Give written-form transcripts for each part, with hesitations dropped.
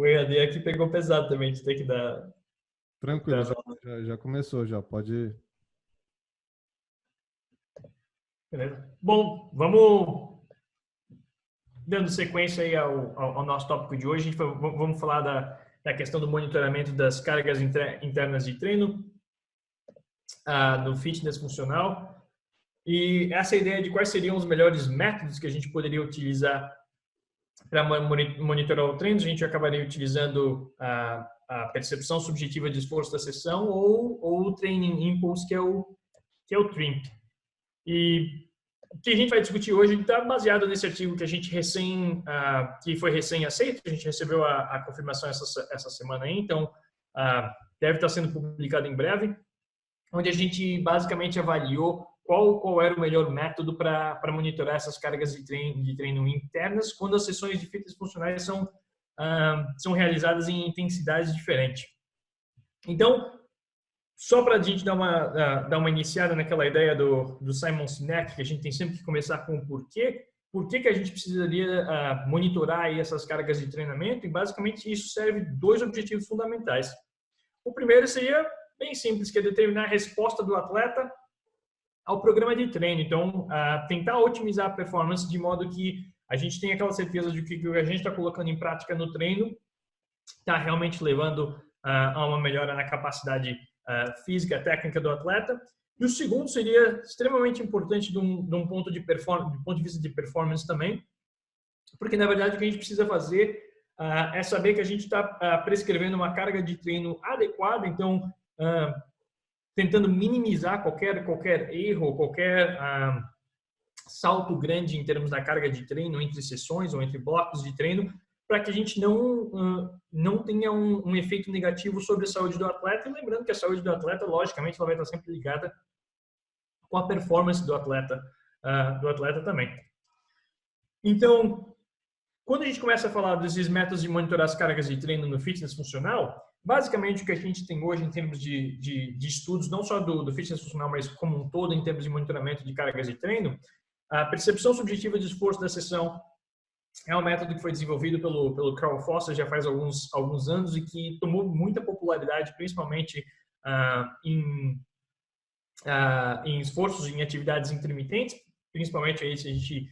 o EAD aqui pegou pesado também, de ter que dar... Tranquilo, já começou, já pode ir. Beleza. Bom, vamos dando sequência aí ao nosso tópico de hoje. Vamos falar da questão do monitoramento das cargas internas de treino no fitness funcional. E essa ideia de quais seriam os melhores métodos que a gente poderia utilizar para monitorar o treino, a gente acabaria utilizando a percepção subjetiva de esforço da sessão ou o Training Impulse, que é o TRIMP. E o que a gente vai discutir hoje está baseado nesse artigo que a gente que foi recém aceito, a gente recebeu a confirmação essa semana aí, então deve estar sendo publicado em breve, onde a gente basicamente avaliou qual era o melhor método para monitorar essas cargas de treino internas quando as sessões de fitness funcionais são realizadas em intensidades diferentes. Então, só para a gente dar uma iniciada naquela ideia do Simon Sinek, que a gente tem sempre que começar com o porquê. Por que a gente precisaria monitorar aí essas cargas de treinamento? E basicamente isso serve dois objetivos fundamentais. O primeiro seria bem simples, que é determinar a resposta do atleta ao programa de treino. Então, tentar otimizar a performance de modo que a gente tenha aquela certeza de que o que a gente está colocando em prática no treino está realmente levando a uma melhora na capacidade física, técnica do atleta. E o segundo seria extremamente importante de um ponto de vista de performance também, porque na verdade o que a gente precisa fazer é saber que a gente está prescrevendo uma carga de treino adequada, então tentando minimizar qualquer erro, qualquer salto grande em termos da carga de treino entre sessões ou entre blocos de treino, para que a gente não tenha um efeito negativo sobre a saúde do atleta. E lembrando que a saúde do atleta, logicamente, ela vai estar sempre ligada com a performance do atleta também. Então, quando a gente começa a falar desses métodos de monitorar as cargas de treino no fitness funcional, basicamente o que a gente tem hoje em termos de estudos, não só do fitness funcional, mas como um todo em termos de monitoramento de cargas de treino, a percepção subjetiva de esforço da sessão é um método que foi desenvolvido pelo Carl Foster já faz alguns anos e que tomou muita popularidade, principalmente em esforços, em atividades intermitentes, principalmente aí se a gente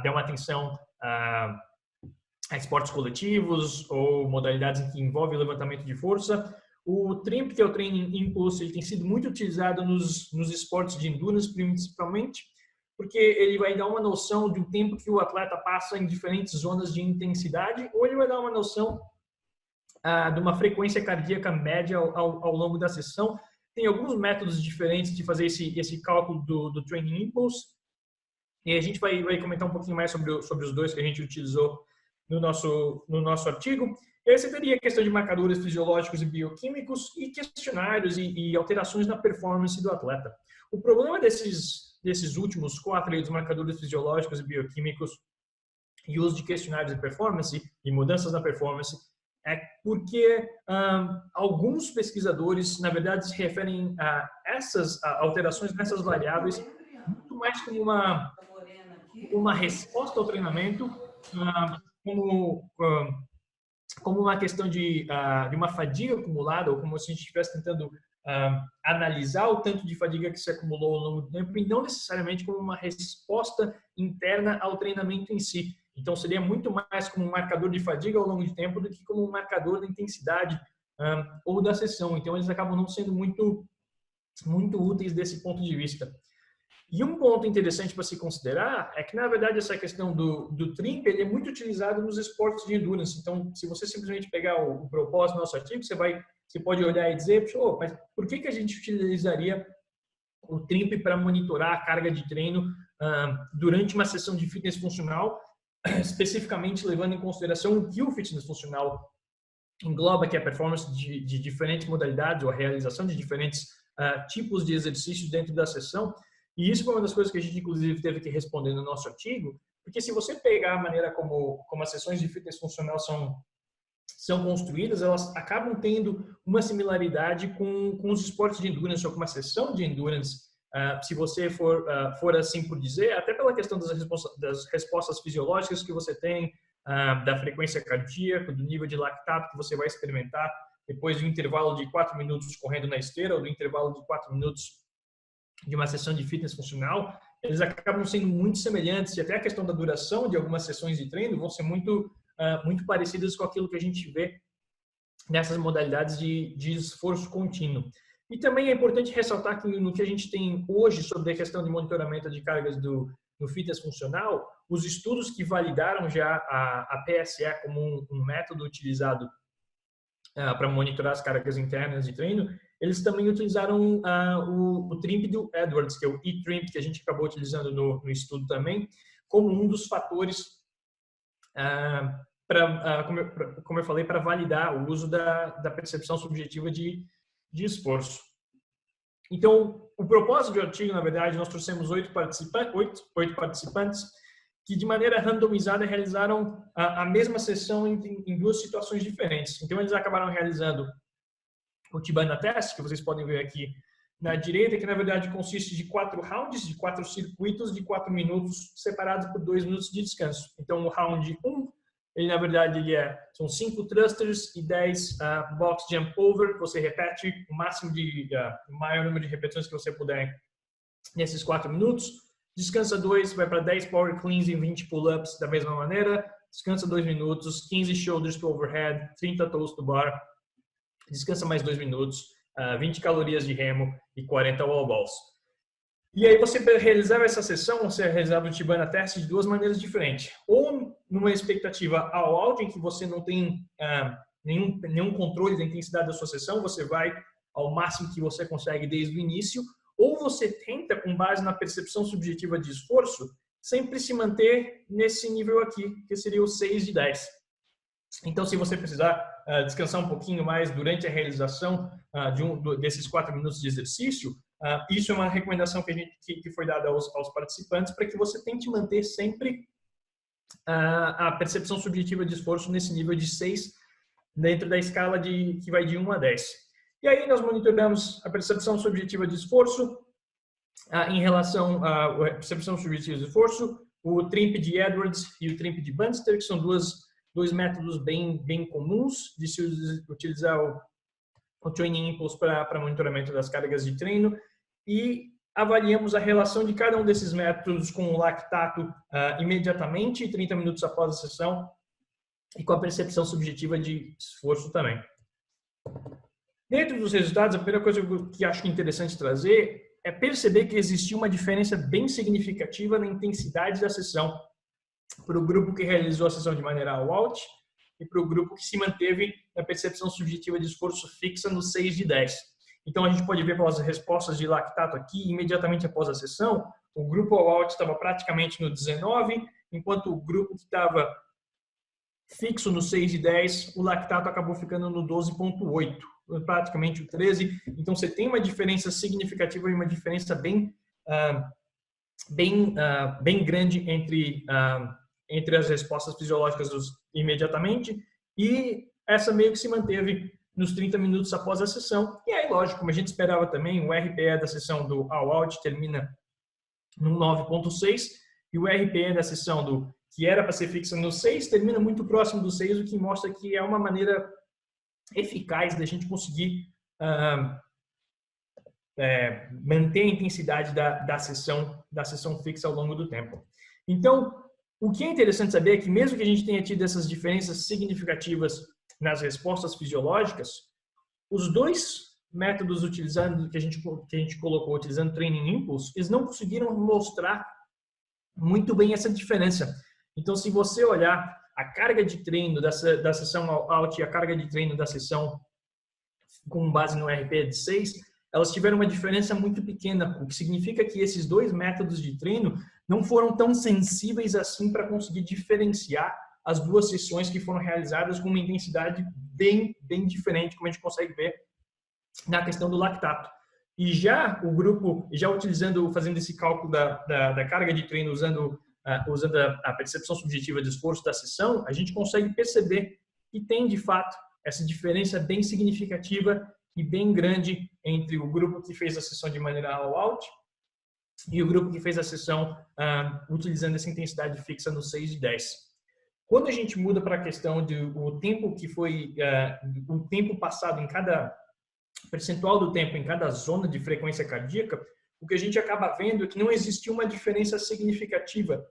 der uma atenção a esportes coletivos ou modalidades em que envolve levantamento de força. O TRIMP, que é o Training Impulse, ele tem sido muito utilizado nos esportes de endurance, principalmente, porque ele vai dar uma noção de um tempo que o atleta passa em diferentes zonas de intensidade, ou ele vai dar uma noção de uma frequência cardíaca média ao longo da sessão. Tem alguns métodos diferentes de fazer esse cálculo do Training Impulse, e a gente vai comentar um pouquinho mais sobre os dois que a gente utilizou no nosso artigo. E aí você teria a questão de marcadores fisiológicos e bioquímicos e questionários e alterações na performance do atleta. O problema desses últimos 4 aí, dos marcadores fisiológicos e bioquímicos e uso de questionários de performance e mudanças na performance é porque alguns pesquisadores, na verdade, se referem a essas alterações nessas variáveis muito mais como uma resposta ao treinamento, como uma questão de uma fadiga acumulada, ou como se a gente estivesse tentando analisar o tanto de fadiga que se acumulou ao longo do tempo, e não necessariamente como uma resposta interna ao treinamento em si. Então, seria muito mais como um marcador de fadiga ao longo do tempo do que como um marcador da intensidade ou da sessão. Então, eles acabam não sendo muito úteis desse ponto de vista. E um ponto interessante para se considerar é que, na verdade, essa questão do TRIMP ele é muito utilizado nos esportes de endurance. Então, se você simplesmente pegar o propósito do nosso artigo, você pode olhar e dizer, mas por que a gente utilizaria o TRIMP para monitorar a carga de treino durante uma sessão de fitness funcional, especificamente levando em consideração o que o fitness funcional engloba, que é a performance de diferentes modalidades ou a realização de diferentes tipos de exercícios dentro da sessão. E isso foi uma das coisas que a gente, inclusive, teve que responder no nosso artigo, porque se você pegar a maneira como as sessões de fitness funcional são construídas, elas acabam tendo uma similaridade com os esportes de endurance ou com uma sessão de endurance, se você for assim por dizer, até pela questão das respostas fisiológicas que você tem, da frequência cardíaca, do nível de lactato que você vai experimentar depois de um intervalo de 4 minutos correndo na esteira ou do intervalo de 4 minutos de uma sessão de fitness funcional, eles acabam sendo muito semelhantes e até a questão da duração de algumas sessões de treino vão ser muito parecidas com aquilo que a gente vê nessas modalidades de esforço contínuo. E também é importante ressaltar que no que a gente tem hoje sobre a questão de monitoramento de cargas do fitness funcional, os estudos que validaram já a PSE como um método utilizado para monitorar as cargas internas de treino, eles também utilizaram o TRIMP do Edwards, que é o eTRIMP, que a gente acabou utilizando no estudo também, como um dos fatores, como eu falei, para validar o uso da percepção subjetiva de esforço. Então, o propósito do artigo, na verdade, nós trouxemos 8 participantes que, de maneira randomizada, realizaram a mesma sessão em 2 situações diferentes. Então, eles acabaram realizando o Tibana Test, que vocês podem ver aqui na direita, que, na verdade, consiste de 4 rounds, de 4 circuitos de 4 minutos, separados por 2 minutos de descanso. Então, o round 1, ele, na verdade, são 5 thrusters e 10 box jump over. Você repete o máximo o maior número de repetições que você puder nesses 4 minutos. Descansa 2, vai para 10 power cleans e 20 pull-ups da mesma maneira. Descansa 2 minutos, 15 shoulders to overhead, 30 toes to bar. Descansa mais 2 minutos, 20 calorias de remo e 40 wall balls. E aí você realizava essa sessão, você realizava o Tibana Test de 2 maneiras diferentes. Ou numa expectativa all out, em que você não tem nenhum controle da intensidade da sua sessão, você vai ao máximo que você consegue desde o início, ou você tenta, com base na percepção subjetiva de esforço, sempre se manter nesse nível aqui, que seria o 6 de 10. Então, se você precisar descansar um pouquinho mais durante a realização desses 4 minutos de exercício, isso é uma recomendação que foi dada aos participantes para que você tente manter sempre a percepção subjetiva de esforço nesse nível de 6 dentro da escala que vai de 1 a 10. E aí nós monitoramos a percepção subjetiva de esforço em relação à percepção subjetiva de esforço, o TRIMP de Edwards e o TRIMP de Bunster, que são dois métodos bem comuns de se utilizar o Training Impulse para monitoramento das cargas de treino, e avaliamos a relação de cada um desses métodos com o lactato imediatamente, 30 minutos após a sessão, e com a percepção subjetiva de esforço também. Dentro dos resultados, a primeira coisa que acho interessante trazer é perceber que existia uma diferença bem significativa na intensidade da sessão para o grupo que realizou a sessão de maneira all-out e para o grupo que se manteve na percepção subjetiva de esforço fixa no 6 de 10. Então, a gente pode ver pelas respostas de lactato aqui, imediatamente após a sessão, o grupo all-out estava praticamente no 19, enquanto o grupo que estava fixo no 6 de 10, o lactato acabou ficando no 12,8. Praticamente o 13, então você tem uma diferença significativa e uma diferença bem grande entre as respostas fisiológicas imediatamente, e essa meio que se manteve nos 30 minutos após a sessão. E aí, lógico, como a gente esperava também, o RPE da sessão do all-out termina no 9,6 e o RPE da sessão que era para ser fixa no 6 termina muito próximo do 6, o que mostra que é uma maneira eficaz da gente conseguir manter a intensidade da sessão fixa ao longo do tempo. Então, o que é interessante saber é que mesmo que a gente tenha tido essas diferenças significativas nas respostas fisiológicas, os 2 métodos que a gente colocou utilizando Training Impulse, eles não conseguiram mostrar muito bem essa diferença. Então, se você olhar a carga de treino da sessão out e a carga de treino da sessão com base no RPE de 6, elas tiveram uma diferença muito pequena, o que significa que esses 2 métodos de treino não foram tão sensíveis assim para conseguir diferenciar as 2 sessões que foram realizadas com uma intensidade bem diferente, como a gente consegue ver na questão do lactato. E já o grupo, fazendo esse cálculo da carga de treino usando a percepção subjetiva de esforço da sessão, a gente consegue perceber que tem, de fato, essa diferença bem significativa e bem grande entre o grupo que fez a sessão de maneira all-out e o grupo que fez a sessão utilizando essa intensidade fixa no 6 de 10. Quando a gente muda para a questão do tempo que foi, o tempo passado em cada percentual do tempo em cada zona de frequência cardíaca, o que a gente acaba vendo é que não existe uma diferença significativa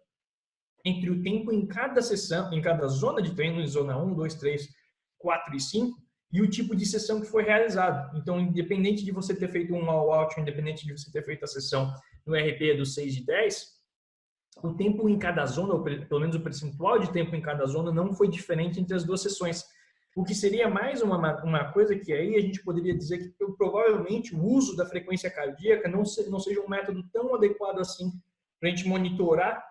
entre o tempo em cada sessão, em cada zona de treino, em zona 1, 2, 3, 4 e 5, e o tipo de sessão que foi realizado. Então, independente de você ter feito um all-out, independente de você ter feito a sessão no RP do 6 de 10, o tempo em cada zona, ou pelo menos o percentual de tempo em cada zona, não foi diferente entre as duas sessões. O que seria mais uma coisa que aí a gente poderia dizer que provavelmente o uso da frequência cardíaca não seja um método tão adequado assim para a gente monitorar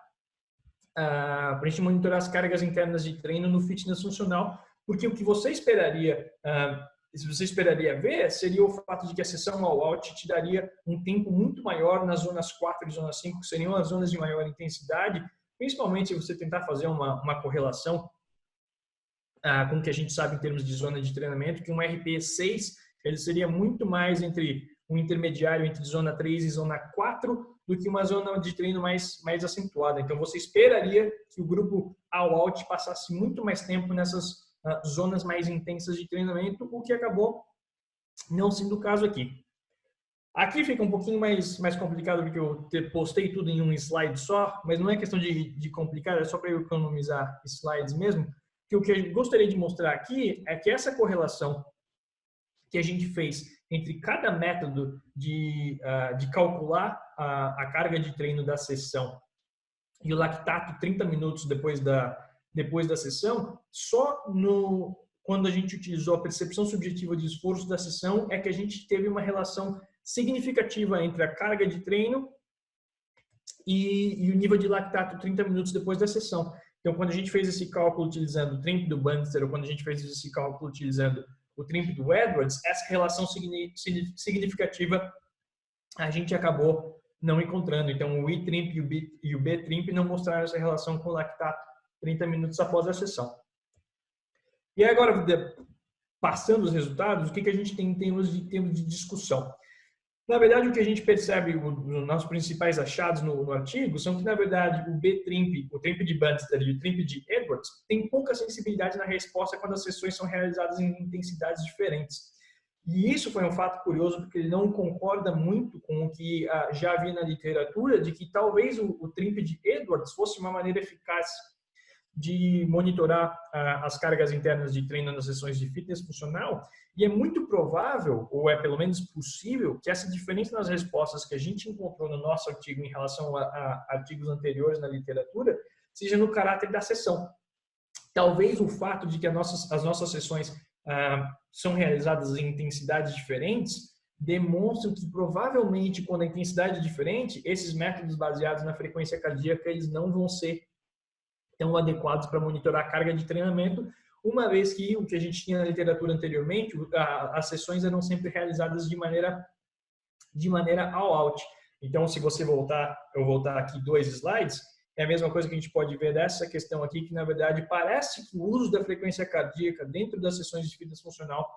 as cargas internas de treino no fitness funcional, porque o que você esperaria, se você esperaria ver, seria o fato de que a sessão all-out te daria um tempo muito maior nas zonas 4 e zona 5, que seriam as zonas de maior intensidade, principalmente se você tentar fazer uma correlação com o que a gente sabe em termos de zona de treinamento, que um RP6 ele seria muito mais entre um intermediário entre zona 3 e zona 4 do que uma zona de treino mais acentuada. Então, você esperaria que o grupo all-out passasse muito mais tempo nessas zonas mais intensas de treinamento, o que acabou não sendo o caso aqui. Aqui fica um pouquinho mais complicado, porque eu postei tudo em um slide só, mas não é questão de complicar, é só para eu economizar slides mesmo. Que o que eu gostaria de mostrar aqui é que essa correlação que a gente fez entre cada método de calcular a carga de treino da sessão e o lactato 30 minutos depois da sessão, só quando a gente utilizou a percepção subjetiva de esforço da sessão é que a gente teve uma relação significativa entre a carga de treino e o nível de lactato 30 minutos depois da sessão. Então, quando a gente fez esse cálculo utilizando o TRIMP do Bannister, ou quando a gente fez esse cálculo utilizando o TRIMP do Edwards, essa relação significativa a gente acabou não encontrando. Então, o I-TRIMP e o B-TRIMP não mostraram essa relação com o lactato 30 minutos após a sessão. E agora, passando os resultados, o que a gente tem em termos de discussão? Na verdade, o que a gente percebe, os nossos principais achados no artigo, são que, na verdade, o B-TRIMP, o TRIMP de Bannister e o TRIMP de Edwards, tem pouca sensibilidade na resposta quando as sessões são realizadas em intensidades diferentes. E isso foi um fato curioso, porque ele não concorda muito com o que já havia na literatura, de que talvez o TRIMP de Edwards fosse uma maneira eficaz de monitorar as cargas internas de treino nas sessões de fitness funcional, e é muito provável, ou é pelo menos possível, que essa diferença nas respostas que a gente encontrou no nosso artigo em relação a artigos anteriores na literatura, seja no caráter da sessão. Talvez o fato de que as nossas sessões são realizadas em intensidades diferentes demonstram que provavelmente quando a intensidade é diferente, esses métodos baseados na frequência cardíaca eles não vão ser tão adequados para monitorar a carga de treinamento, uma vez que o que a gente tinha na literatura anteriormente, as sessões eram sempre realizadas de maneira all-out. Então, se você eu voltar aqui 2 slides, é a mesma coisa que a gente pode ver dessa questão aqui, que na verdade parece que o uso da frequência cardíaca dentro das sessões de fitness funcional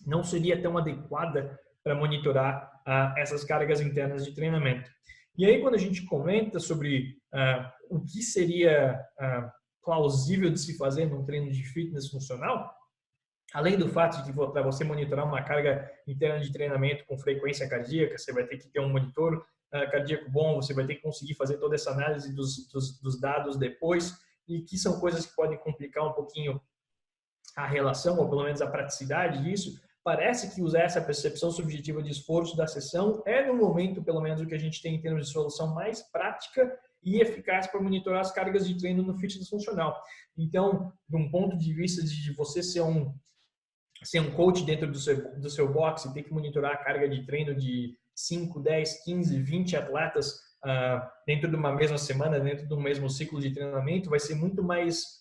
não seria tão adequada para monitorar essas cargas internas de treinamento. E aí, quando a gente comenta sobre o que seria plausível de se fazer num treino de fitness funcional, além do fato de que para você monitorar uma carga interna de treinamento com frequência cardíaca, você vai ter que ter um monitor cardíaco bom, você vai ter que conseguir fazer toda essa análise dos dados depois, e que são coisas que podem complicar um pouquinho a relação, ou pelo menos a praticidade disso. Parece que usar essa percepção subjetiva de esforço da sessão é, no momento, pelo menos, o que a gente tem em termos de solução mais prática e eficaz para monitorar as cargas de treino no fitness funcional. Então, de um ponto de vista de você ser um coach dentro do seu box e ter que monitorar a carga de treino de 5, 10, 15, 20 atletas dentro de uma mesma semana, dentro do mesmo ciclo de treinamento, vai ser muito mais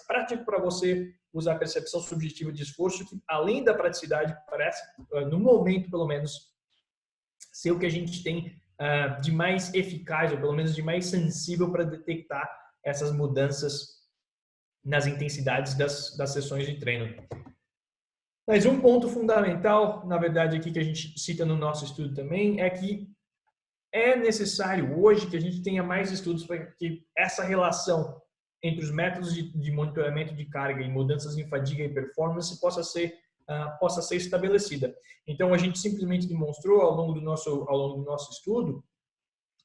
prático para você usar a percepção subjetiva de esforço, que além da praticidade, parece, no momento pelo menos, ser o que a gente tem de mais eficaz, ou pelo menos de mais sensível para detectar essas mudanças nas intensidades das sessões de treino. Mas um ponto fundamental, na verdade, aqui que a gente cita no nosso estudo também, é que é necessário hoje que a gente tenha mais estudos para que essa relação entre os métodos de monitoramento de carga e mudanças em fadiga e performance possa ser estabelecida. Então, a gente simplesmente demonstrou ao longo do nosso estudo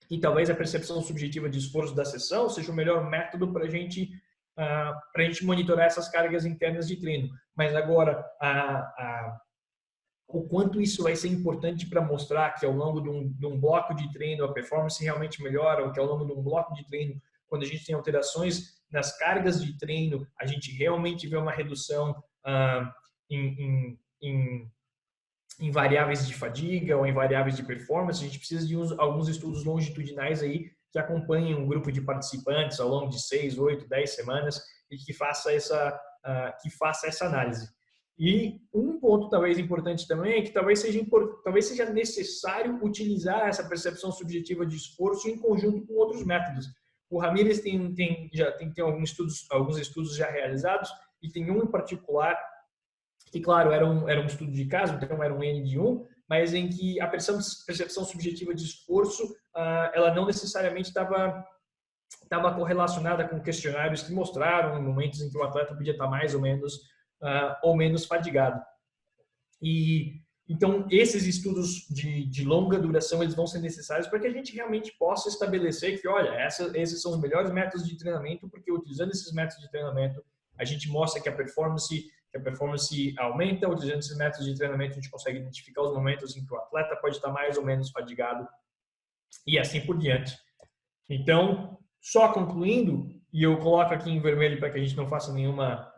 que talvez a percepção subjetiva de esforço da sessão seja o melhor método para a gente monitorar essas cargas internas de treino. Mas agora, o quanto isso vai ser importante para mostrar que ao longo de um bloco de treino a performance realmente melhora, ou que ao longo de um bloco de treino, quando a gente tem alterações nas cargas de treino, a gente realmente vê uma redução em variáveis de fadiga ou em variáveis de performance. A gente precisa de alguns estudos longitudinais aí que acompanhem um grupo de participantes ao longo de 6, 8, 10 semanas e que faça essa análise. E um ponto talvez importante também é que talvez seja necessário utilizar essa percepção subjetiva de esforço em conjunto com outros métodos. O Ramírez tem alguns estudos já realizados e tem um em particular que, claro, era um estudo de caso, então era um N de 1, mas em que a percepção subjetiva de esforço ela não necessariamente estava correlacionada com questionários que mostraram momentos em que o atleta podia estar mais ou menos fadigado. E então esses estudos de longa duração eles vão ser necessários para que a gente realmente possa estabelecer que, olha, esses são os melhores métodos de treinamento, porque utilizando esses métodos de treinamento a gente mostra que a performance aumenta. Utilizando esses métodos de treinamento a gente consegue identificar os momentos em que o atleta pode estar mais ou menos fadigado e assim por diante. Então, só concluindo, e eu coloco aqui em vermelho para que a gente não faça nenhuma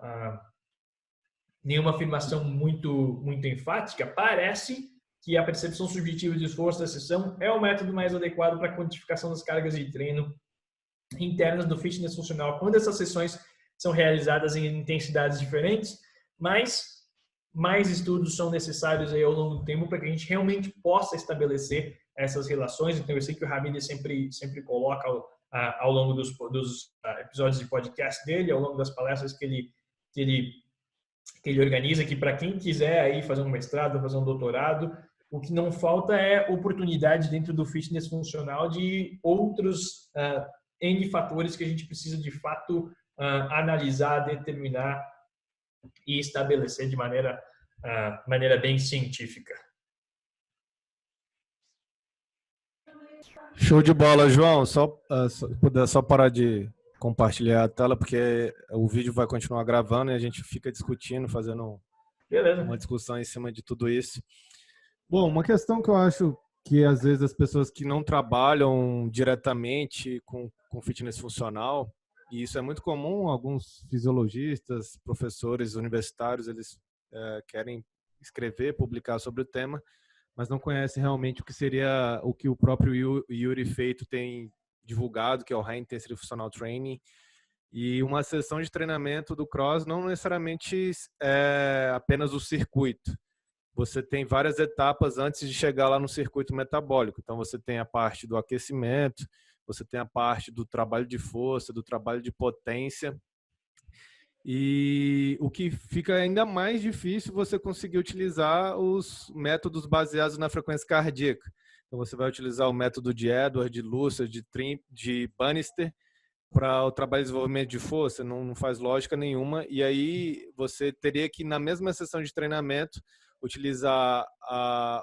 afirmação muito enfática, parece que a percepção subjetiva de esforço da sessão é o método mais adequado para a quantificação das cargas de treino internas do fitness funcional, quando essas sessões são realizadas em intensidades diferentes, mas mais estudos são necessários aí ao longo do tempo para que a gente realmente possa estabelecer essas relações. Então, eu sei que o Ramírez sempre coloca ao longo dos episódios de podcast dele, ao longo das palestras que ele organiza, que para quem quiser aí fazer um mestrado, fazer um doutorado, o que não falta é oportunidade dentro do fitness funcional de outros N fatores que a gente precisa de fato analisar, determinar e estabelecer de maneira bem científica. Show de bola, João. Puder só parar de compartilhar a tela, porque o vídeo vai continuar gravando e a gente fica discutindo, fazendo uma discussão em cima de tudo isso. Bom, uma questão que eu acho que às vezes as pessoas que não trabalham diretamente com fitness funcional, e isso é muito comum, alguns fisiologistas, professores universitários, eles querem escrever, publicar sobre o tema, mas não conhecem realmente o que o próprio Yuri Feito tem divulgado, que é o High Intensity Functional Training. E uma sessão de treinamento do cross não necessariamente é apenas o circuito. Você tem várias etapas antes de chegar lá no circuito metabólico. Então, você tem a parte do aquecimento, você tem a parte do trabalho de força, do trabalho de potência. E o que fica ainda mais difícil você conseguir utilizar os métodos baseados na frequência cardíaca. Então, você vai utilizar o método de Edwards, de Lucer, de Bannister para o trabalho de desenvolvimento de força. Não faz lógica nenhuma. E aí você teria que, na mesma sessão de treinamento, utilizar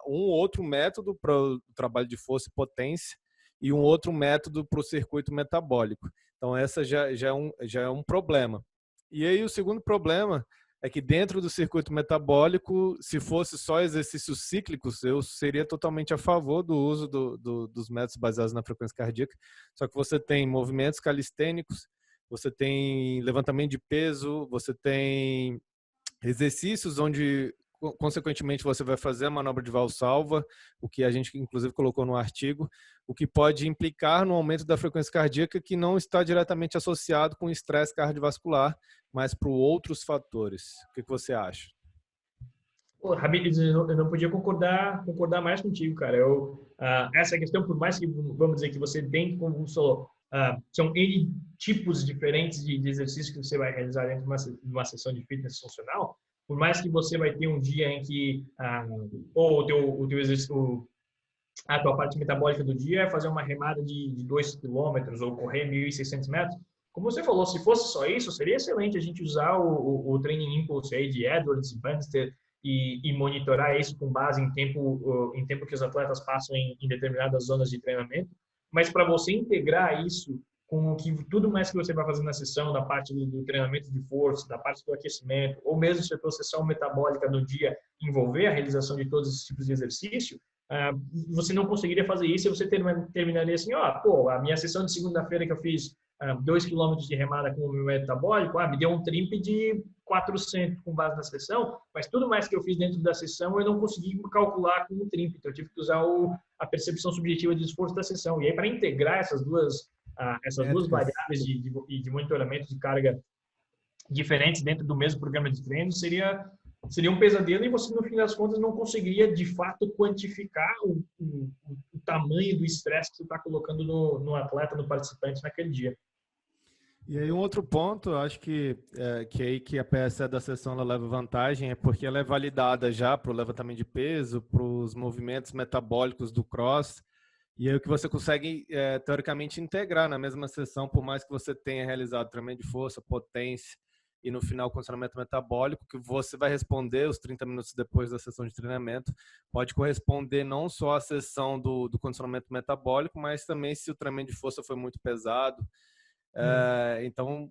um outro método para o trabalho de força e potência e um outro método para o circuito metabólico. Então, essa já é um problema. E aí o segundo problema é que dentro do circuito metabólico, se fosse só exercícios cíclicos, eu seria totalmente a favor do uso dos métodos baseados na frequência cardíaca. Só que você tem movimentos calistênicos, você tem levantamento de peso, você tem exercícios onde, consequentemente, você vai fazer a manobra de valsalva, o que a gente inclusive colocou no artigo, o que pode implicar no aumento da frequência cardíaca que não está diretamente associado com estresse cardiovascular, mas por outros fatores. O que você acha? Ramírez, eu não podia concordar mais contigo, cara. Essa questão, por mais que, vamos dizer, que você tem, como você falou, são N tipos diferentes de exercícios que você vai realizar dentro de uma sessão de fitness funcional, por mais que você vai ter um dia em que ou o teu exercício, a tua parte metabólica do dia é fazer uma remada de 2 km ou correr 1.600 metros, como você falou, se fosse só isso, seria excelente a gente usar o Training Impulse aí de Edwards e Bannister e monitorar isso com base em tempo que os atletas passam em determinadas zonas de treinamento. Mas para você integrar isso com tudo mais que você vai fazer na sessão, da parte do treinamento de força, da parte do aquecimento, ou mesmo se a tua sessão metabólica no dia envolver a realização de todos esses tipos de exercício, você não conseguiria fazer isso e você terminaria assim, pô, a minha sessão de segunda-feira que eu fiz 2 quilômetros de remada com o meu metabólico, me deu um trimp de 400 com base na sessão, mas tudo mais que eu fiz dentro da sessão eu não consegui calcular com o trimp, então eu tive que usar a percepção subjetiva de esforço da sessão. E aí, para integrar essas duas variáveis de monitoramento de carga diferentes dentro do mesmo programa de treino, seria um pesadelo e você, no fim das contas, não conseguiria, de fato, quantificar o tamanho do estresse que você está colocando no atleta, no participante naquele dia. E aí um outro ponto, eu acho que aí que a PSE da sessão ela leva vantagem é porque ela é validada já para o levantamento de peso, para os movimentos metabólicos do cross, e aí o que você consegue, teoricamente, integrar na mesma sessão, por mais que você tenha realizado treinamento de força, potência e no final condicionamento metabólico, que você vai responder os 30 minutos depois da sessão de treinamento, pode corresponder não só à sessão do condicionamento metabólico, mas também se o treinamento de força foi muito pesado. Então,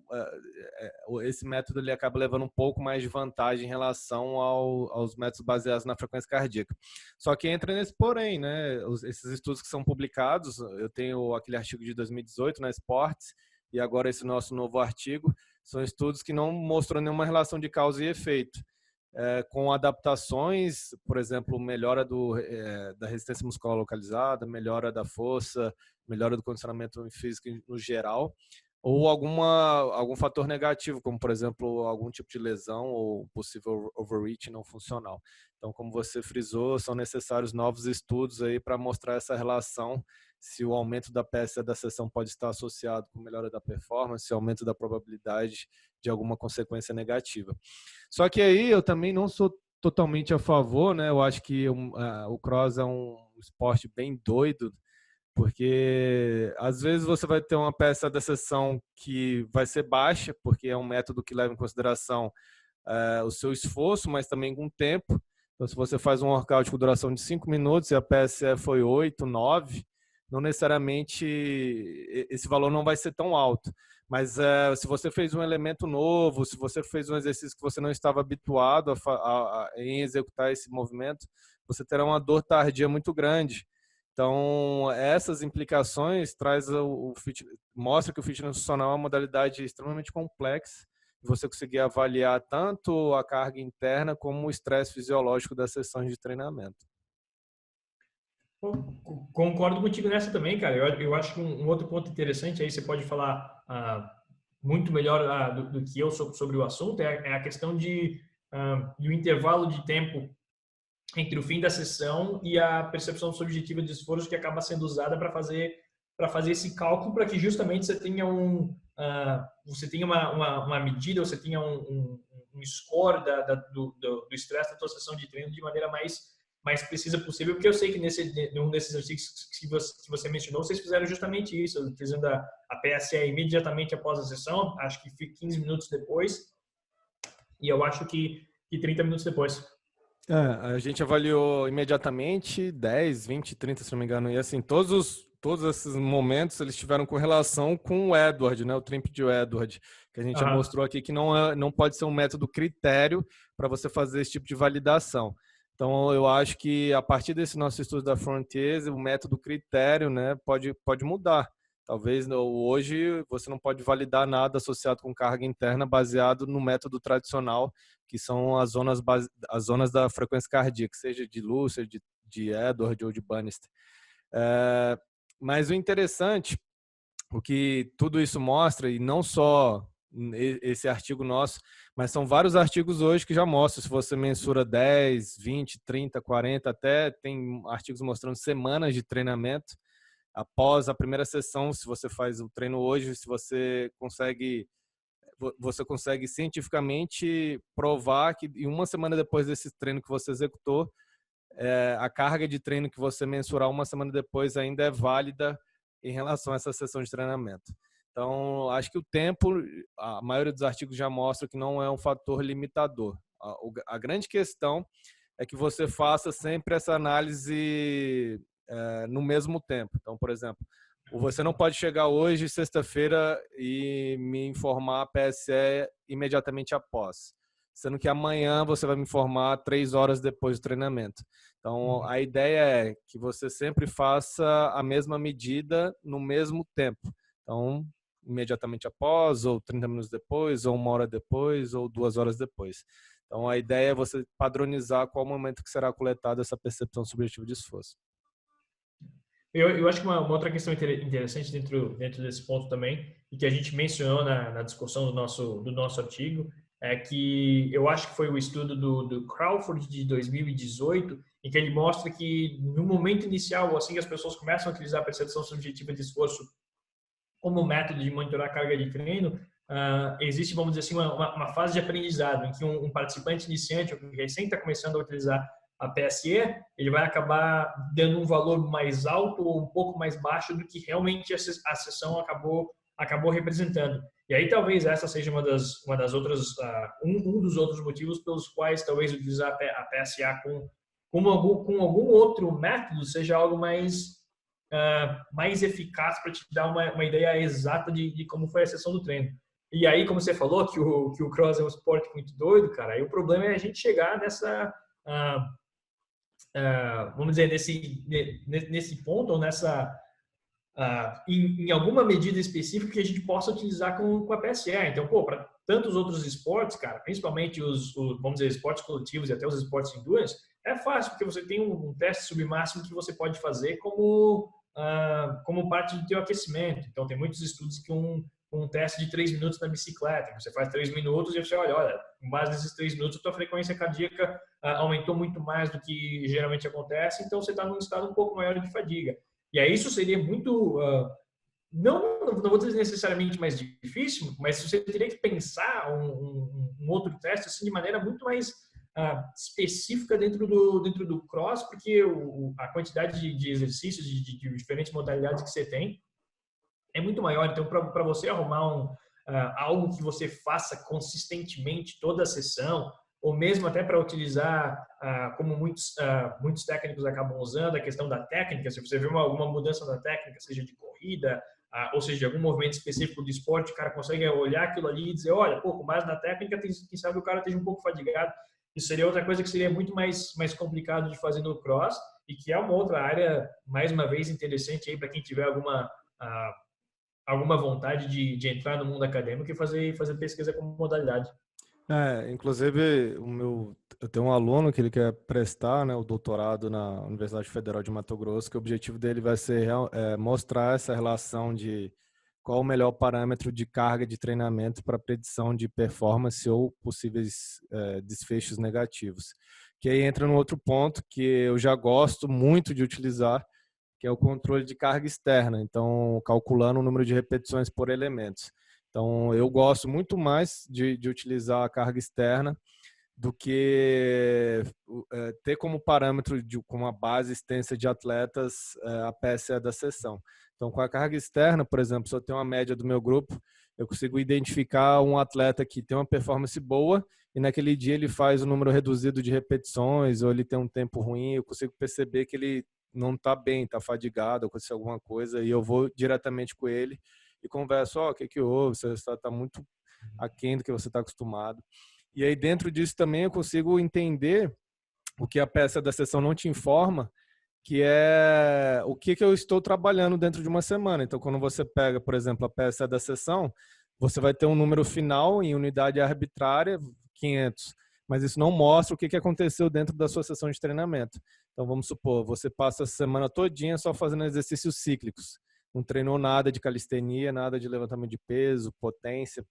esse método ele acaba levando um pouco mais de vantagem em relação aos métodos baseados na frequência cardíaca. Só que entra nesse porém, né? Esses estudos que são publicados, eu tenho aquele artigo de 2018 na Sports e agora esse nosso novo artigo, são estudos que não mostram nenhuma relação de causa e efeito. Com adaptações, por exemplo, melhora da resistência muscular localizada, melhora da força, melhora do condicionamento físico no geral, ou algum fator negativo, como, por exemplo, algum tipo de lesão ou possível overreach não funcional. Então, como você frisou, são necessários novos estudos aí para mostrar essa relação, se o aumento da PSE da sessão pode estar associado com melhora da performance, aumento da probabilidade de alguma consequência negativa. Só que aí eu também não sou totalmente a favor, né? Eu acho que o cross é um esporte bem doido, porque às vezes você vai ter uma peça da sessão que vai ser baixa, porque é um método que leva em consideração o seu esforço, mas também com o tempo. Então, se você faz um workout com duração de 5 minutos e a PSE foi 8, 9, não necessariamente esse valor não vai ser tão alto. Mas se você fez um elemento novo, se você fez um exercício que você não estava habituado em executar esse movimento, você terá uma dor tardia muito grande. Então, essas implicações mostra que o fitness funcional é uma modalidade extremamente complexa. Você conseguir avaliar tanto a carga interna como o estresse fisiológico das sessões de treinamento. Concordo contigo nessa também, cara. Eu acho que um outro ponto interessante, aí você pode falar muito melhor do que eu sobre o assunto, é a questão de o intervalo de tempo entre o fim da sessão e a percepção subjetiva de esforço que acaba sendo usada para fazer esse cálculo, para que justamente você tenha uma medida, você tenha um score do estresse da tua sessão de treino de maneira mais precisa possível, porque eu sei que num desses artigos que você mencionou, vocês fizeram justamente isso, utilizando a PSE imediatamente após a sessão, acho que 15 minutos depois, e eu acho que 30 minutos depois. A gente avaliou imediatamente 10, 20, 30, se não me engano, e assim, todos esses momentos eles tiveram correlação com o Edward, né, o trimp de Edward, que a gente já mostrou aqui que não pode ser um método critério para você fazer esse tipo de validação. Então, eu acho que a partir desse nosso estudo da Frontiers, o método critério, né, pode mudar. Talvez hoje você não pode validar nada associado com carga interna baseado no método tradicional, que são as zonas da frequência cardíaca, seja de Lucid, de Edward ou de Bannister. Mas o interessante, o que tudo isso mostra, e não só esse artigo nosso, mas são vários artigos hoje que já mostram, se você mensura 10, 20, 30, 40, até tem artigos mostrando semanas de treinamento após a primeira sessão, se você faz o treino hoje, se você consegue cientificamente provar que em uma semana depois desse treino que você executou, a carga de treino que você mensurar uma semana depois ainda é válida em relação a essa sessão de treinamento. Então, acho que o tempo, a maioria dos artigos já mostra que não é um fator limitador. A grande questão é que você faça sempre essa análise no mesmo tempo. Então, por exemplo, você não pode chegar hoje, sexta-feira, e me informar a PSE imediatamente após, sendo que amanhã você vai me informar 3 horas depois do treinamento. Então, a ideia é que você sempre faça a mesma medida no mesmo tempo. Então, imediatamente após, ou 30 minutos depois, ou 1 hora depois, ou 2 horas depois. Então, a ideia é você padronizar qual o momento que será coletada essa percepção subjetiva de esforço. Eu acho que uma outra questão interessante dentro desse ponto também, e que a gente mencionou na discussão do nosso artigo, é que eu acho que foi o estudo do Crawford de 2018, em que ele mostra que no momento inicial, assim que as pessoas começam a utilizar a percepção subjetiva de esforço como método de monitorar a carga de treino, existe, vamos dizer assim, uma fase de aprendizado em que um participante iniciante, ou que recém está começando a utilizar a PSE, ele vai acabar dando um valor mais alto ou um pouco mais baixo do que realmente a sessão acabou representando. E aí talvez essa seja uma das outras, um dos outros motivos pelos quais talvez utilizar a PSA com algum outro método seja algo mais eficaz para te dar uma ideia exata de como foi a sessão do treino. E aí, como você falou, que o cross é um esporte muito doido, cara, aí o problema é a gente chegar nessa, vamos dizer, nesse ponto, ou em alguma medida específica que a gente possa utilizar com a PSE. Então, pô, para tantos outros esportes, cara, principalmente vamos dizer, esportes coletivos e até os esportes de endurance, é fácil, porque você tem um teste submáximo que você pode fazer como parte do teu aquecimento. Então, tem muitos estudos que um teste de 3 minutos na bicicleta, você faz 3 minutos e você olha, com base nesses 3 minutos, a tua frequência cardíaca aumentou muito mais do que geralmente acontece, então você está num estado um pouco maior de fadiga. E aí isso seria muito, não vou dizer necessariamente mais difícil, mas você teria que pensar um outro teste assim de maneira muito mais específica dentro do cross, porque a quantidade de exercícios de diferentes modalidades que você tem é muito maior. Então, para você arrumar algo que você faça consistentemente toda a sessão, ou mesmo até para utilizar, como muitos técnicos acabam usando, a questão da técnica, se você vê alguma mudança na técnica, seja de corrida, ou seja, de algum movimento específico do esporte, o cara consegue olhar aquilo ali e dizer, olha, pô, com base na técnica, quem sabe o cara esteja um pouco fadigado. Isso seria outra coisa que seria muito mais complicado de fazer no cross, e que é uma outra área, mais uma vez, interessante aí para quem tiver alguma vontade de entrar no mundo acadêmico e fazer pesquisa como modalidade. Inclusive, eu tenho um aluno que ele quer prestar, né, o doutorado na Universidade Federal de Mato Grosso, que o objetivo dele vai ser mostrar essa relação de qual o melhor parâmetro de carga de treinamento para predição de performance ou possíveis desfechos negativos. Que aí entra no outro ponto que eu já gosto muito de utilizar, que é o controle de carga externa, então calculando o número de repetições por elementos. Então, eu gosto muito mais de utilizar a carga externa do que ter como parâmetro, como a base extensa de atletas, a PSE da sessão. Então, com a carga externa, por exemplo, se eu tenho uma média do meu grupo, eu consigo identificar um atleta que tem uma performance boa e naquele dia ele faz um número reduzido de repetições ou ele tem um tempo ruim, eu consigo perceber que ele não está bem, está fadigado, aconteceu alguma coisa, e eu vou diretamente com ele e converso, o que houve, você está muito aquém do que você está acostumado. E aí dentro disso também eu consigo entender o que a peça da sessão não te informa, que é o que eu estou trabalhando dentro de uma semana. Então quando você pega, por exemplo, a peça da sessão, você vai ter um número final em unidade arbitrária, 500, mas isso não mostra o que aconteceu dentro da sua sessão de treinamento. Então vamos supor, você passa a semana todinha só fazendo exercícios cíclicos. Não treinou nada de calistenia, nada de levantamento de peso, potência.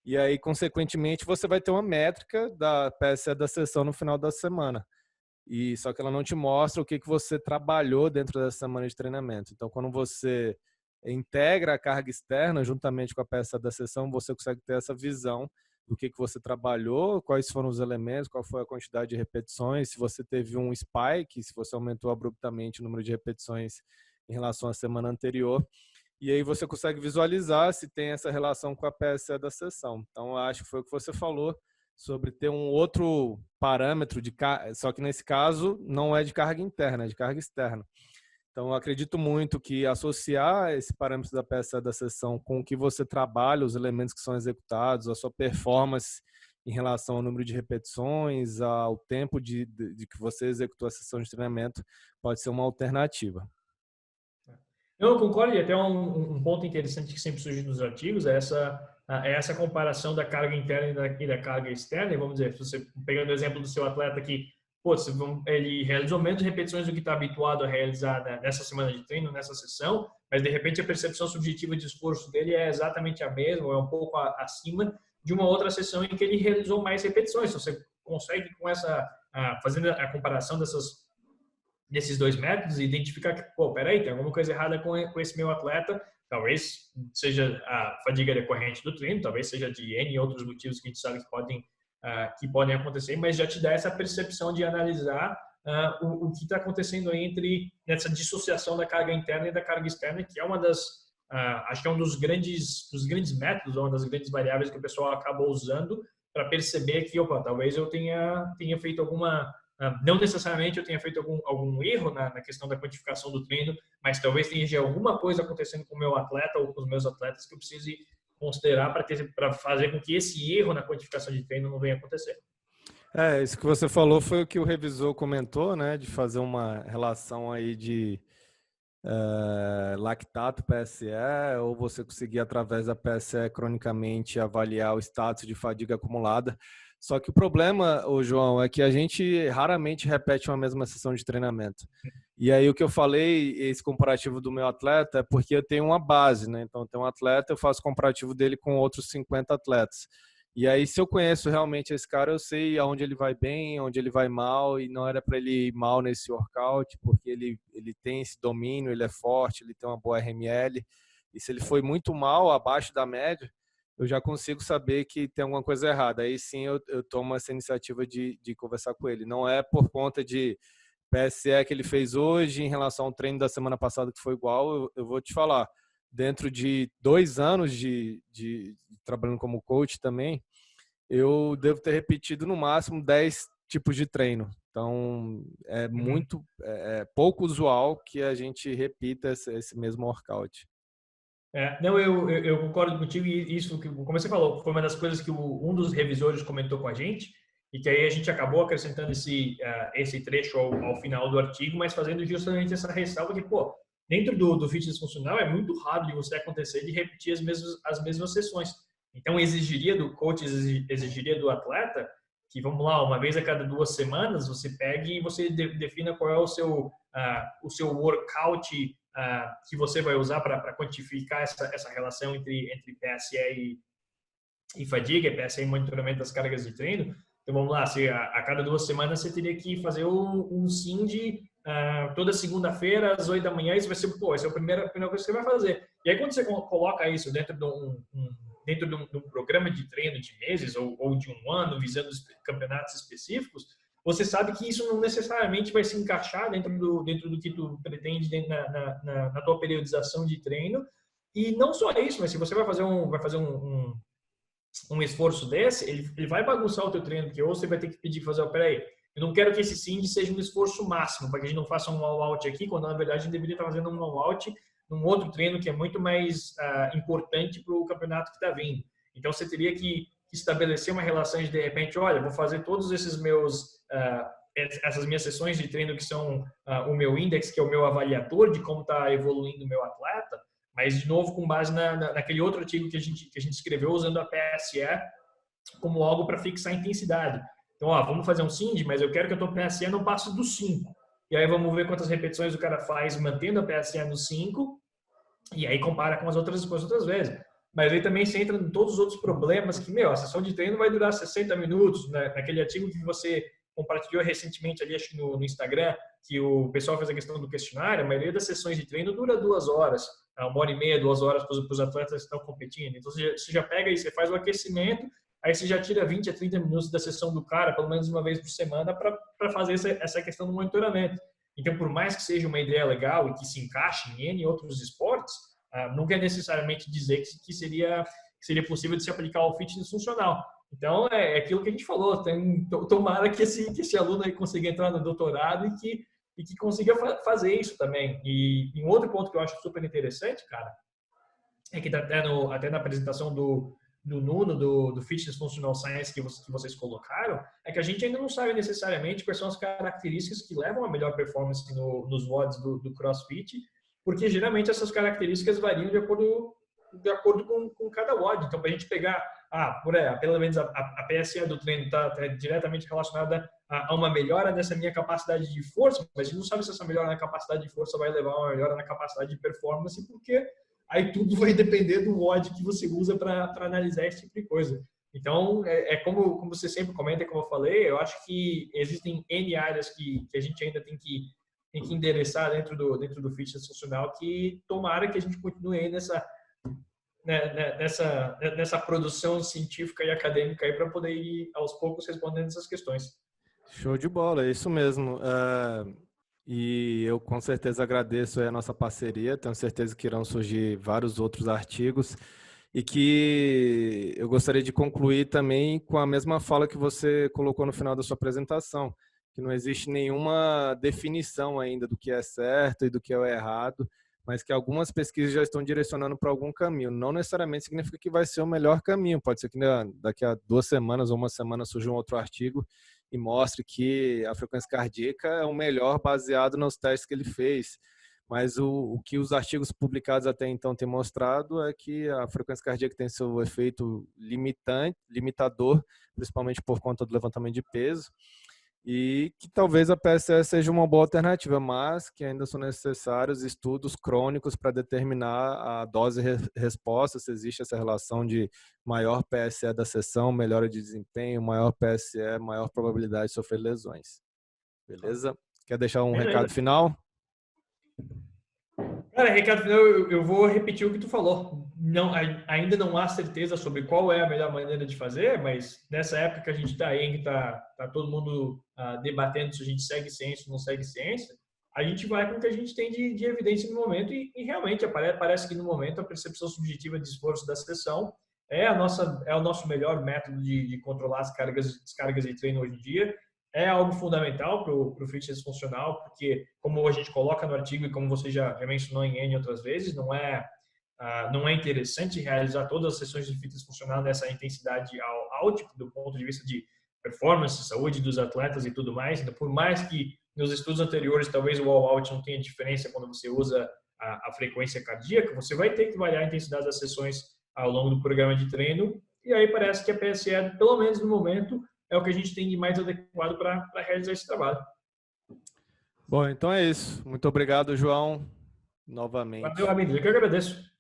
E aí, consequentemente, você vai ter uma métrica da PSE da sessão no final da semana. E só que ela não te mostra o que você trabalhou dentro dessa semana de treinamento. Então, quando você integra a carga externa juntamente com a PSE da sessão, você consegue ter essa visão do que você trabalhou, quais foram os elementos, qual foi a quantidade de repetições, se você teve um spike, se você aumentou abruptamente o número de repetições em relação à semana anterior. e aí você consegue visualizar se tem essa relação com a PSE da sessão. Então, acho que foi o que você falou sobre ter um outro parâmetro, só que nesse caso não é de carga interna, é de carga externa. Então, eu acredito muito que associar esse parâmetro da PSE da sessão com o que você trabalha, os elementos que são executados, a sua performance em relação ao número de repetições, ao tempo de que você executou a sessão de treinamento, pode ser uma alternativa. Eu concordo, e até um ponto interessante que sempre surge nos artigos é essa comparação da carga interna e da carga externa. E vamos dizer, se você pegando o exemplo do seu atleta que pô, ele realizou menos repetições do que está habituado a realizar nessa semana de treino, nessa sessão, mas de repente a percepção subjetiva de esforço dele é exatamente a mesma, ou é um pouco acima de uma outra sessão em que ele realizou mais repetições. Então, você consegue, com fazendo a comparação desses dois métodos, identificar que, pô, peraí, tem alguma coisa errada com esse meu atleta. Talvez seja a fadiga decorrente do treino, talvez seja de N outros motivos que a gente sabe que podem acontecer, mas já te dá essa percepção de analisar o que está acontecendo aí nessa dissociação da carga interna e da carga externa, que é acho que é um dos grandes métodos, uma das grandes variáveis que o pessoal acaba usando para perceber que, opa, talvez eu tenha feito não necessariamente eu tenha feito algum erro na questão da quantificação do treino, mas talvez tenha alguma coisa acontecendo com o meu atleta ou com os meus atletas que eu precise considerar para fazer com que esse erro na quantificação de treino não venha acontecer. Isso que você falou foi o que o revisor comentou, né, de fazer uma relação aí de lactato PSE, ou você conseguir através da PSE cronicamente avaliar o status de fadiga acumulada. Só que o problema, João, é que a gente raramente repete uma mesma sessão de treinamento. E aí o que eu falei, esse comparativo do meu atleta, é porque eu tenho uma base, né? Então, eu tenho um atleta, eu faço comparativo dele com outros 50 atletas. E aí, se eu conheço realmente esse cara, eu sei aonde ele vai bem, onde ele vai mal, e não era para ele ir mal nesse workout, porque ele tem esse domínio, ele é forte, ele tem uma boa RML. E se ele foi muito mal, abaixo da média, eu já consigo saber que tem alguma coisa errada. Aí sim eu tomo essa iniciativa de conversar com ele. Não é por conta de PSE que ele fez hoje em relação ao treino da semana passada que foi igual. Eu vou te falar, dentro de 2 anos de trabalhando como coach também, eu devo ter repetido no máximo 10 tipos de treino. Então, é muito pouco usual que a gente repita esse mesmo workout. Não, eu concordo contigo, e isso, como você falou, foi uma das coisas que um dos revisores comentou com a gente, e que aí a gente acabou acrescentando esse trecho ao final do artigo, mas fazendo justamente essa ressalva que, pô, dentro do fitness funcional é muito raro de você acontecer de repetir as mesmas sessões. Então, exigiria do coach, exigiria do atleta que, vamos lá, uma vez a cada 2 semanas, você pegue e você defina qual é o seu workout que você vai usar para quantificar essa relação entre PSE e fadiga, PSE e monitoramento das cargas de treino. Então, vamos lá, se a cada 2 semanas você teria que fazer um SIND toda segunda-feira às 8 da manhã, isso vai ser, essa é a primeira coisa que você vai fazer. E aí, quando você coloca isso dentro de um programa de treino de meses ou de um ano, visando campeonatos específicos, você sabe que isso não necessariamente vai se encaixar dentro do que tu pretende na tua periodização de treino. E não só isso, mas se você vai fazer um esforço desse, ele vai bagunçar o teu treino, porque ou você vai ter que pedir fazer, peraí, eu não quero que esse SIND seja um esforço máximo, para que a gente não faça um all-out aqui, quando na verdade a gente deveria estar fazendo um all-out num outro treino que é muito mais importante para o campeonato que está vindo. Então, você teria que estabelecer uma relação de repente, olha, vou fazer todos essas minhas sessões de treino que são o meu index, que é o meu avaliador de como está evoluindo o meu atleta, mas, de novo, com base naquele outro artigo que a gente escreveu, usando a PSE como algo para fixar a intensidade. Então, vamos fazer um SIND, mas eu quero que a tua PSE não passe dos 5. E aí vamos ver quantas repetições o cara faz mantendo a PSE no 5, e aí compara com as outras vezes. Mas aí também você entra em todos os outros problemas que, a sessão de treino vai durar 60 minutos, né? Naquele artigo que você compartilhou recentemente ali, acho que no Instagram, que o pessoal fez a questão do questionário, a maioria das sessões de treino dura 2 horas, 1h30, 2 horas para os atletas que estão competindo. Então, você já pega e você faz o aquecimento, aí você já tira 20 a 30 minutos da sessão do cara, pelo menos uma vez por semana, para fazer essa questão do monitoramento. Então, por mais que seja uma ideia legal e que se encaixe em N outros esportes, não quer necessariamente dizer que seria possível de se aplicar ao fitness funcional. Então, é aquilo que a gente falou, tomara que esse aluno aí consiga entrar no doutorado e que consiga fazer isso também. E um outro ponto que eu acho super interessante, cara, é que até na apresentação do Nuno, do Fitness Functional Science que vocês colocaram, é que a gente ainda não sabe necessariamente quais são as características que levam a melhor performance nos WODs do CrossFit, porque geralmente essas características variam de acordo com cada WOD. Então, para a gente pegar, pelo menos a PSE do treino está diretamente relacionada a uma melhora dessa minha capacidade de força, mas a gente não sabe se essa melhora na capacidade de força vai levar a uma melhora na capacidade de performance, porque aí tudo vai depender do WOD que você usa para analisar esse tipo de coisa. Então, como você sempre comenta, como eu falei, eu acho que existem N áreas que a gente ainda tem que endereçar dentro do fitness funcional, que tomara que a gente continue aí nessa produção científica e acadêmica aí para poder ir aos poucos respondendo essas questões. Show de bola, é isso mesmo. E eu com certeza agradeço a nossa parceria, tenho certeza que irão surgir vários outros artigos e que eu gostaria de concluir também com a mesma fala que você colocou no final da sua apresentação, que não existe nenhuma definição ainda do que é certo e do que é errado, mas que algumas pesquisas já estão direcionando para algum caminho. Não necessariamente significa que vai ser o melhor caminho, pode ser que daqui a 2 semanas ou 1 semana surja um outro artigo e mostre que a frequência cardíaca é o melhor baseado nos testes que ele fez. Mas o que os artigos publicados até então têm mostrado é que a frequência cardíaca tem seu efeito limitador, principalmente por conta do levantamento de peso, e que talvez a PSE seja uma boa alternativa, mas que ainda são necessários estudos crônicos para determinar a dose-resposta, se existe essa relação de maior PSE da sessão, melhora de desempenho, maior PSE, maior probabilidade de sofrer lesões. Beleza? Quer deixar um recado final? Cara, recado final, eu vou repetir o que tu falou. Ainda não há certeza sobre qual é a melhor maneira de fazer, mas nessa época que a gente está aí, que está todo mundo debatendo se a gente segue ciência ou não segue ciência, a gente vai com o que a gente tem de evidência no momento e realmente parece que no momento a percepção subjetiva de esforço da sessão é o nosso melhor método de controlar as cargas de treino hoje em dia. É algo fundamental para o fitness funcional, porque como a gente coloca no artigo e como você já mencionou em N outras vezes, não é interessante realizar todas as sessões de fitness funcional nessa intensidade alta, do ponto de vista de performance, saúde dos atletas e tudo mais. Então, por mais que nos estudos anteriores talvez o all-out não tenha diferença quando você usa a frequência cardíaca, você vai ter que variar a intensidade das sessões ao longo do programa de treino, e aí parece que a PSE, pelo menos no momento, é o que a gente tem de mais adequado para realizar esse trabalho. Bom, então é isso. Muito obrigado, João, novamente. Valeu, amigo. Eu que agradeço.